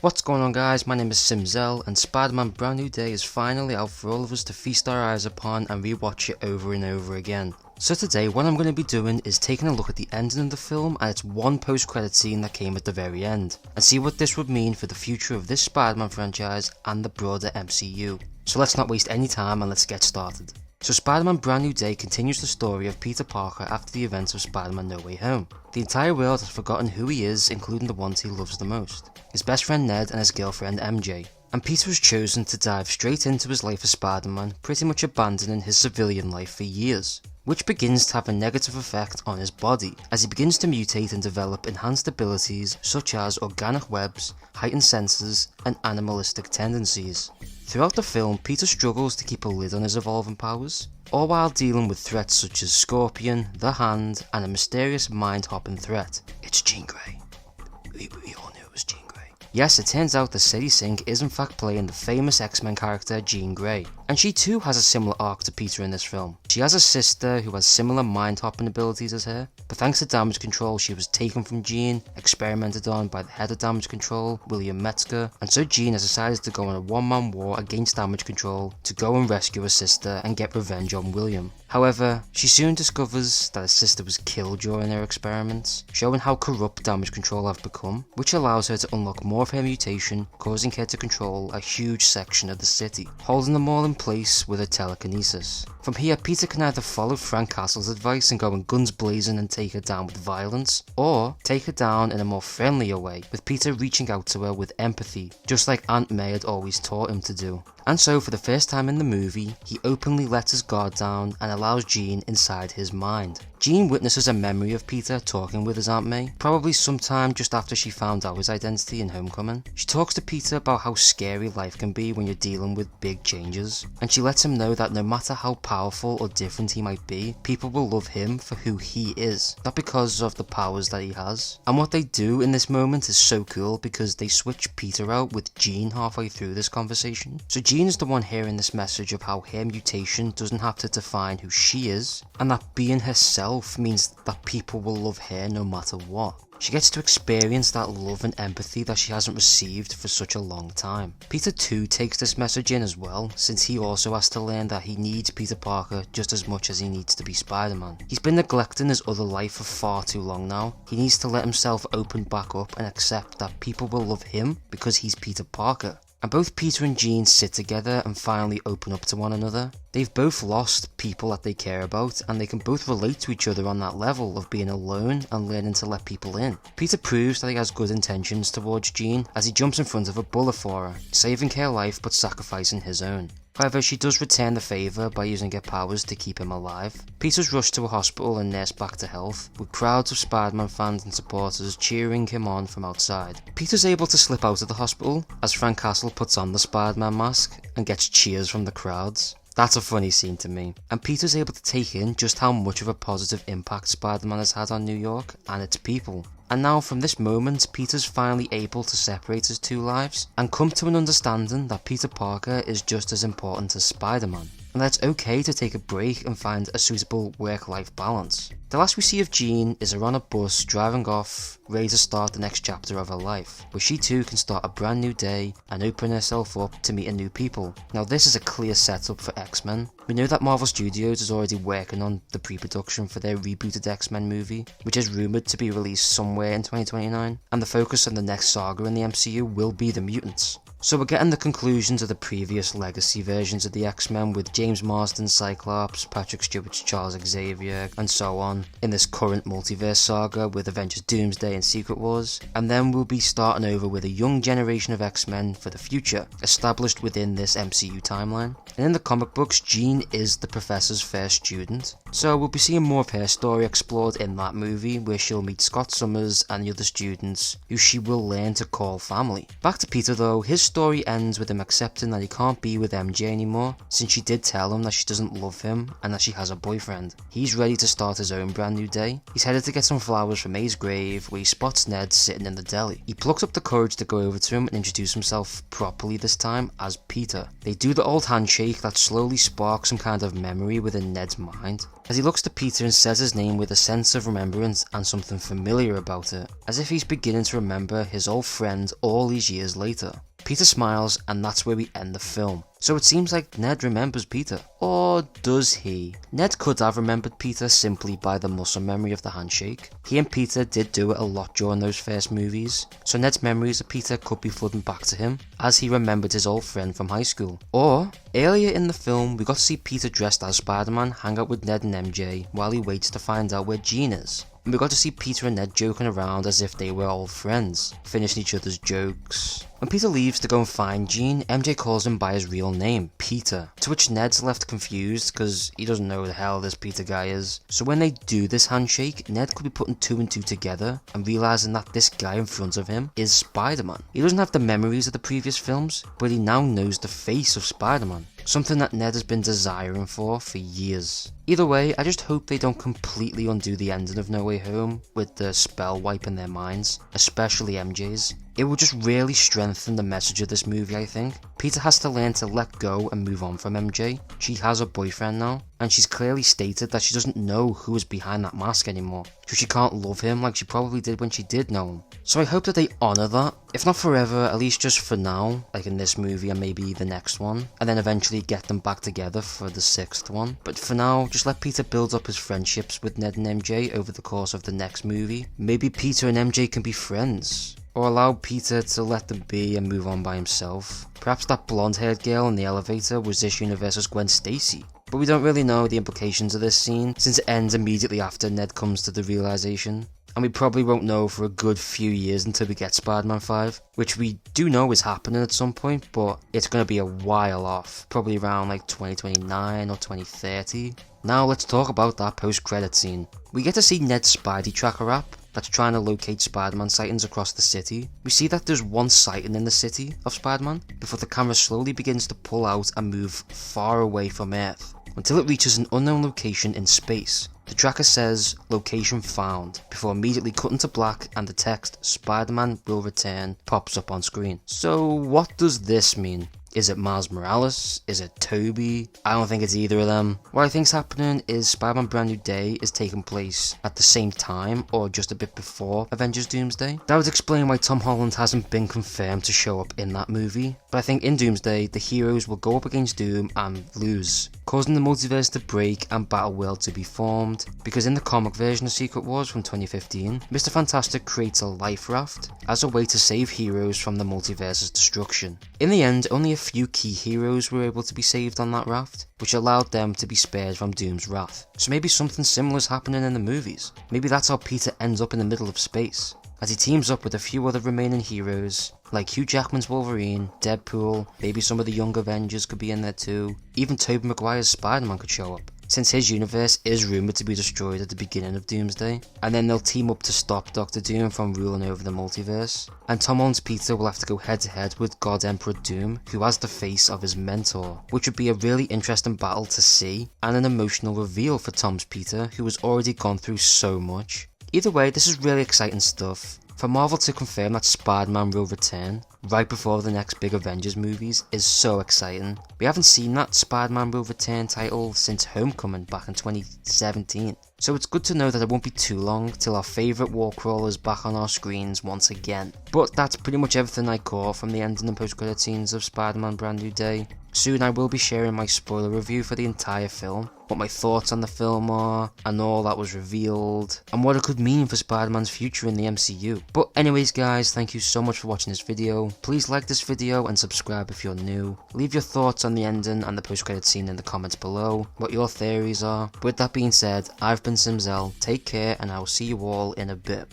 What's going on, guys? My name is Simzel, and Spider-Man Brand New Day is finally out for all of us to feast our eyes upon and rewatch it over and over again. So today what I'm going to be doing is taking a look at the ending of the film and its one post-credit scene that came at the very end, and see what this would mean for the future of this Spider-Man franchise and the broader MCU. So let's not waste any time and let's get started. So Spider-Man Brand New Day continues the story of Peter Parker after the events of Spider-Man No Way Home. The entire world has forgotten who he is, including the ones he loves the most, his best friend Ned and his girlfriend MJ. And Peter has chosen to dive straight into his life as Spider-Man, pretty much abandoning his civilian life for years, which begins to have a negative effect on his body, as he begins to mutate and develop enhanced abilities such as organic webs, heightened senses, and animalistic tendencies. Throughout the film, Peter struggles to keep a lid on his evolving powers, all while dealing with threats such as Scorpion, the Hand, and a mysterious mind-hopping threat. It's Jean Grey. We all knew it was Jean Grey. Yes, it turns out that Sadie Sink is in fact playing the famous X-Men character Jean Grey, and she too has a similar arc to Peter in this film. She has a sister who has similar mind-hopping abilities as her, but thanks to damage control she was taken from Jean, experimented on by the head of damage control, William Metzger, and so Jean has decided to go on a one-man war against damage control to go and rescue her sister and get revenge on William. However, she soon discovers that her sister was killed during her experiments, showing how corrupt damage control have become, which allows her to unlock more of her mutation, causing her to control a huge section of the city, holding them all in place with her telekinesis. From here, Peter can either follow Frank Castle's advice and go in guns blazing and take her down with violence, or take her down in a more friendlier way, with Peter reaching out to her with empathy, just like Aunt May had always taught him to do. And so for the first time in the movie, he openly lets his guard down and allows Jean inside his mind. Jean witnesses a memory of Peter talking with his Aunt May, probably sometime just after she found out his identity in Homecoming. She talks to Peter about how scary life can be when you're dealing with big changes, and she lets him know that no matter how powerful or different he might be, people will love him for who he is, not because of the powers that he has. And what they do in this moment is so cool because they switch Peter out with Jean halfway through this conversation. So Jean is the one hearing this message of how her mutation doesn't have to define who she is, and that being herself means that people will love her no matter what. She gets to experience that love and empathy that she hasn't received for such a long time. Peter too takes this message in as well, since he also has to learn that he needs Peter Parker just as much as he needs to be Spider-Man. He's been neglecting his other life for far too long now. He needs to let himself open back up and accept that people will love him because he's Peter Parker. And both Peter and Jean sit together and finally open up to one another. They've both lost people that they care about, and they can both relate to each other on that level of being alone and learning to let people in. Peter proves that he has good intentions towards Jean as he jumps in front of a bullet for her, saving her life but sacrificing his own. However, she does return the favour by using her powers to keep him alive. Peter's rushed to a hospital and nursed back to health, with crowds of Spider-Man fans and supporters cheering him on from outside. Peter's able to slip out of the hospital as Frank Castle puts on the Spider-Man mask and gets cheers from the crowds. That's a funny scene to me, and Peter's able to take in just how much of a positive impact Spider-Man has had on New York and its people. And now from this moment, Peter's finally able to separate his two lives and come to an understanding that Peter Parker is just as important as Spider-Man, and that it's okay to take a break and find a suitable work-life balance. The last we see of Jean is her on a bus driving off, ready to start the next chapter of her life, where she too can start a brand new day and open herself up to meeting new people. Now this is a clear setup for X-Men. We know that Marvel Studios is already working on the pre-production for their rebooted X-Men movie, which is rumoured to be released somewhere in 2029, and the focus on the next saga in the MCU will be the mutants. So we're getting the conclusions of the previous legacy versions of the X-Men with James Marsden, Cyclops, Patrick Stewart's Charles Xavier, and so on, in this current multiverse saga with Avengers Doomsday and Secret Wars, and then we'll be starting over with a young generation of X-Men for the future, established within this MCU timeline. And in the comic books, Jean is the Professor's first student, so we'll be seeing more of her story explored in that movie, where she'll meet Scott Summers and the other students, who she will learn to call family. Back to Peter though, his story ends with him accepting that he can't be with MJ anymore, since she did tell him that she doesn't love him and that she has a boyfriend. He's ready to start his own brand new day. He's headed to get some flowers from May's grave, where he spots Ned sitting in the deli. He plucks up the courage to go over to him and introduce himself properly this time as Peter. They do the old handshake that slowly sparks some kind of memory within Ned's mind. as he looks to Peter and says his name with a sense of remembrance and something familiar about it, as if he's beginning to remember his old friend all these years later. Peter smiles, and that's where we end the film. So it seems like Ned remembers Peter. Or does he? Ned could have remembered Peter simply by the muscle memory of the handshake. He and Peter did do it a lot during those first movies, so Ned's memories of Peter could be flooding back to him, as he remembered his old friend from high school. Or, earlier in the film, we got to see Peter dressed as Spider-Man hang out with Ned and MJ while he waits to find out where Jean is. And we got to see Peter and Ned joking around as if they were old friends, finishing each other's jokes. When Peter leaves to go and find Jean, MJ calls him by his real name, Peter, to which Ned's left confused because he doesn't know who the hell this Peter guy is. So when they do this handshake, Ned could be putting 2 and 2 together and realising that this guy in front of him is Spider-Man. He doesn't have the memories of the previous films, but he now knows the face of Spider-Man. Something that Ned has been desiring for years. Either way, I just hope they don't completely undo the ending of No Way Home with the spell wiping their minds, especially MJ's. It will just really strengthen the message of this movie, I think. Peter has to learn to let go and move on from MJ. She has a boyfriend now, and she's clearly stated that she doesn't know who is behind that mask anymore, so she can't love him like she probably did when she did know him. So I hope that they honour that, if not forever, at least just for now, like in this movie and maybe the next one, and then eventually get them back together for the 6th one. But for now, just let Peter build up his friendships with Ned and MJ over the course of the next movie. Maybe Peter and MJ can be friends, or allow Peter to let them be and move on by himself. Perhaps that blonde-haired girl in the elevator was this universe's Gwen Stacy. But we don't really know the implications of this scene, since it ends immediately after Ned comes to the realization. And we probably won't know for a good few years until we get Spider-Man 5, which we do know is happening at some point, but it's going to be a while off, probably around like 2029 or 2030. Now let's talk about that post-credit scene. We get to see Ned's Spidey tracker app that's trying to locate Spider-Man sightings across the city. We see that there's one sighting in the city of Spider-Man before the camera slowly begins to pull out and move far away from Earth, until it reaches an unknown location in space. The tracker says, "Location found," before immediately cutting to black and the text, "Spider-Man will return," pops up on screen. So what does this mean? Is it Miles Morales? Is it Toby? I don't think it's either of them. What I think's happening is Spider-Man Brand New Day is taking place at the same time or just a bit before Avengers Doomsday. That would explain why Tom Holland hasn't been confirmed to show up in that movie. But I think in Doomsday, the heroes will go up against Doom and lose, causing the multiverse to break and Battle World to be formed, because in the comic version of Secret Wars from 2015, Mr. Fantastic creates a life raft as a way to save heroes from the multiverse's destruction. In the end, only a few key heroes were able to be saved on that raft, which allowed them to be spared from Doom's wrath. So maybe something similar is happening in the movies. Maybe that's how Peter ends up in the middle of space, as he teams up with a few other remaining heroes, like Hugh Jackman's Wolverine, Deadpool, maybe some of the young Avengers could be in there too. Even Tobey Maguire's Spider-Man could show up, since his universe is rumoured to be destroyed at the beginning of Doomsday, and then they'll team up to stop Doctor Doom from ruling over the multiverse. And Tom Holland's Peter will have to go head to head with God Emperor Doom, who has the face of his mentor, which would be a really interesting battle to see, and an emotional reveal for Tom's Peter, who has already gone through so much. Either way, this is really exciting stuff. For Marvel to confirm that Spider-Man will return right before the next big Avengers movies is so exciting. We haven't seen that Spider-Man will return title since Homecoming back in 2017. So it's good to know that it won't be too long till our favourite wall crawler is back on our screens once again. But that's pretty much everything I caught from the ending and post-credit scenes of Spider-Man Brand New Day. Soon I will be sharing my spoiler review for the entire film, what my thoughts on the film are, and all that was revealed, and what it could mean for Spider-Man's future in the MCU. But anyways guys, thank you so much for watching this video. Please like this video and subscribe if you're new. Leave your thoughts on the ending and the post-credit scene in the comments below, what your theories are. With that being said, I've been Simzel, take care and I will see you all in a bit.